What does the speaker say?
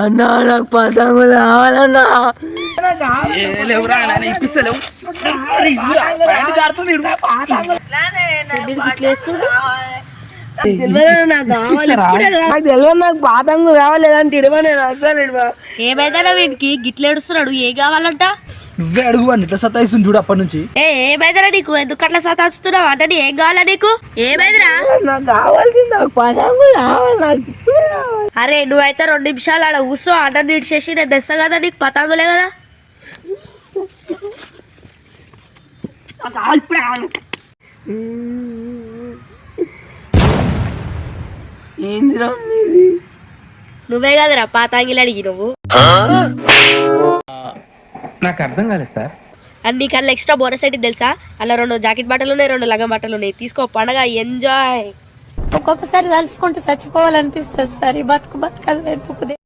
అన్నా నాకు పతంగు కావాలన్నా. నాకు పాతంగు కావాలేదంటే ఇడవా, నేను అసలు ఇడవా. ఏమైందా వీడికి గిట్ల ఏడుస్తున్నాడు? ఏం కావాలంట? నువ్వే అడుగు అని ఇట్లా సతాయిస్తుంది చూడు అప్పటి నుంచి. ఏమైందిరా నీకు? ఎందుకు అట్లా సతాస్తున్నావు? అంటే ఏం కావాలా నీకు? ఏమైందిరా? నాకు కావాల్సింది నాకు పతంగు కావాలి, నాకు ఇప్పుడే కావాలి. అరే నువ్వైతే 2 నిమిషాలు ఆడ కూర్చో, అన్నం తీసేసి నేను తెస్తా కదా నీకు పతంగులే కదా. ఇప్పుడే కావాలి. ఏందిరా మీది? నువ్వే కదరా పతంగిలు అడిగి నువ్వు. నాకు అర్థం కాలేదు సార్. అండ్ నీకు అలా ఎక్స్ట్రా బోనస్ అయితే తెలుసా? అలా 2 జాకెట్ బట్టలు ఉన్నాయి, 2 లంగా బట్టలు ఉన్నాయి. తీసుకో, పండగ ఎంజాయ్. ఒక్కొక్కసారి తలుచుకుంటూ చచ్చిపోవాలనిపిస్తుంది సార్. ఈ బతుకు బతకాలి.